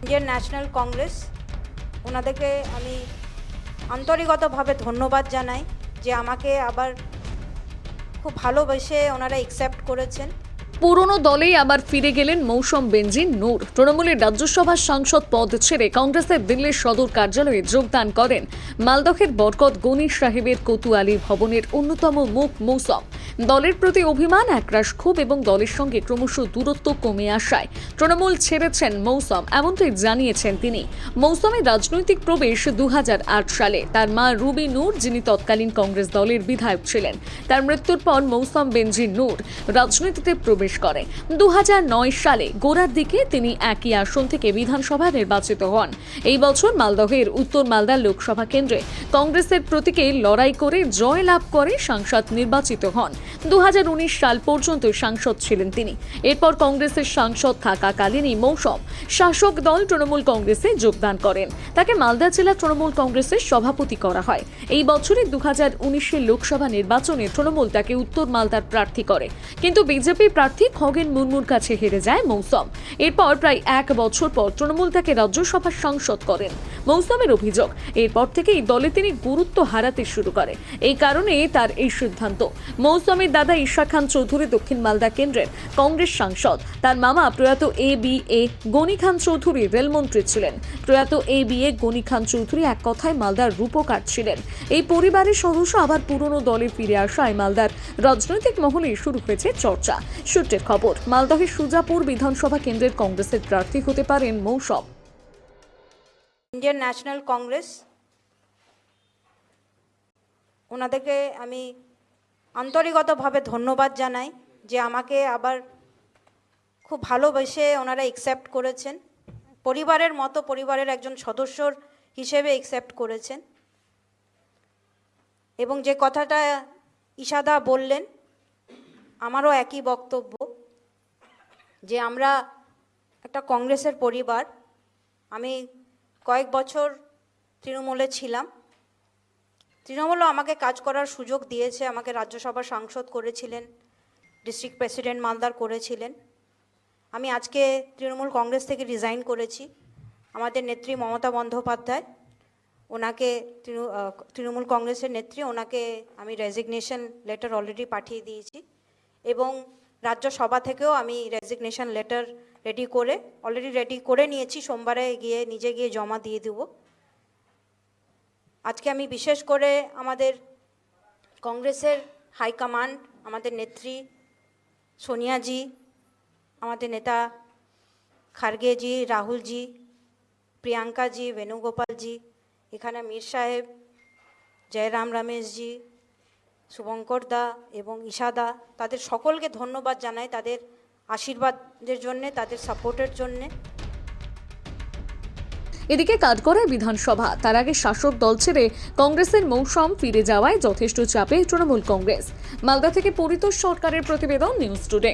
Indian national Congress ওনাদেরকে আমি আন্তরিকতভাবে ধন্যবাদ জানাই যে আমাকে আবার খুব ভালোবেসে ওনারা অ্যাকসেপ্ট করেছেন। পুরনো দলেই আবার ফিরে গেলেন মৌসম বেনজির নূর। তৃণমূলের রাজ্যসভার সাংসদ পদ ছেড়ে কংগ্রেসের দিল্লির সদর কার্যালয়ে যোগদান করেন মালদহের বরকত গনি সাহেবের কোতোয়ালি ভবনের অন্যতম মুখ মৌসম। দলের প্রতি অভিমান, একরাশ ক্ষোভ এবং দলের সঙ্গে ক্রমশ দূরত্ব কমে আসায় তৃণমূল ছেড়েছেন মৌসম, এমনটাই জানিয়েছেন তিনি। মৌসমের রাজনৈতিক প্রবেশ 2008 সালে। তার মা রুবি নূর, যিনি তৎকালীন কংগ্রেস দলের বিধায়ক ছিলেন, তার মৃত্যুর পর মৌসম বেনজির নূর রাজনীতিতে প্রবেশ করে। 2009 সালে গোড়ার দিকে তিনি একই আসন থেকে বিধানসভা নির্বাচিত হন। এই বছর মালদহের উত্তর মালদা লোকসভা কেন্দ্রে কংগ্রেসের প্রতীকে লড়াই করে জয় লাভ করে সাংসদ নির্বাচিত হন। 2019 সাল পর্যন্ত সাংসদ ছিলেন তিনি। এরপর কংগ্রেসের সাংসদ থাকাকালীনই মৌসম শাসক দল তৃণমূল কংগ্রেসে যোগদান করেন। তাকে মালদা জেলা তৃণমূল কংগ্রেসের সভাপতি করা হয়। এই বছরের 2019 লোকসভা নির্বাচনে তৃণমূল তাকে উত্তর মালদার প্রার্থী করে, কিন্তু বিজেপি প্রার্থী খগেন মুর্মুর কাছে হেরে যায় মৌসম। এরপর প্রায় 1 বছর পর তৃণমূল তাকে রাজ্যসভার সাংসদ করেন। মৌসমের অভিযোগ, এরপর থেকেই দলে তিনি গুরুত্ব হারাতে শুরু করে। এই কারণে তার এই সিদ্ধান্ত। মৌসমের দাদা ঈশা খান চৌধুরী দক্ষিণ মালদা কেন্দ্রের কংগ্রেস সাংসদ। তার মামা প্রয়াত এ গনি খান চৌধুরী রেলমন্ত্রী ছিলেন। প্রয়াত এ গনি খান চৌধুরী এক কথায় মালদার রূপকার ছিলেন। এই পরিবারের সদস্য আবার পুরনো দলে ফিরে আসায় মালদার রাজনৈতিক মহলে শুরু হয়েছে চর্চা। সূত্রের খবর, মালদহের সুজাপুর বিধানসভা কেন্দ্রের কংগ্রেসের প্রার্থী হতে পারেন মৌসম। ইন্ডিয়ান ন্যাশনাল কংগ্রেস ওনাদেরকে আমি আন্তরিকতভাবে ধন্যবাদ জানাই যে আমাকে আবার খুব ভালোবেসে ওনারা অ্যাকসেপ্ট করেছেন। পরিবারের মতো, পরিবারের একজন সদস্যর হিসেবে অ্যাকসেপ্ট করেছেন। এবং যে কথাটা ঈশাদা বললেন, আমারও একই বক্তব্য যে আমরা একটা কংগ্রেসের পরিবার। আমি কয়েক বছর তৃণমূলে ছিলাম। তৃণমূলও আমাকে কাজ করার সুযোগ দিয়েছে, আমাকে রাজ্যসভার সাংসদ করেছিলেন, ডিস্ট্রিক্ট প্রেসিডেন্ট মালদার করেছিলেন। আমি আজকে তৃণমূল কংগ্রেস থেকে রিজাইন করেছি। আমাদের নেত্রী মমতা বন্দ্যোপাধ্যায়, ওনাকে তৃণমূল কংগ্রেসের নেত্রী, ওনাকে আমি রেজিগনেশন লেটার অলরেডি পাঠিয়ে দিয়েছি এবং রাজ্যসভা থেকেও আমি রেজিগনেশন লেটার অলরেডি রেডি করে নিয়েছি। সোমবারে নিজে গিয়ে জমা দিয়ে দেব। আজকে আমি বিশেষ করে আমাদের কংগ্রেসের হাইকমান্ড, আমাদের নেত্রী সোনিয়াজি, আমাদের নেতা খার্গেজি, রাহুলজি, প্রিয়াঙ্কাজি, বেণুগোপালজি, এখানে মীর সাহেব, জয়রাম রমেশজি, শুভঙ্কর দা এবং ঈশাদা, তাদের সকলকে ধন্যবাদ জানাই তাদের আশীর্বাদের জন্যে, তাদের সাপোর্টের জন্যে। এদিকে কাঠগড়ায় বিধানসভা, তার আগে শাসক দল ছেড়ে কংগ্রেসের মৌসম ফিরে যাওয়ায় যথেষ্ট চাপে তৃণমূল কংগ্রেস। মালদা থেকে পরিতোষ সরকারের প্রতিবেদন, নিউজ টুডে।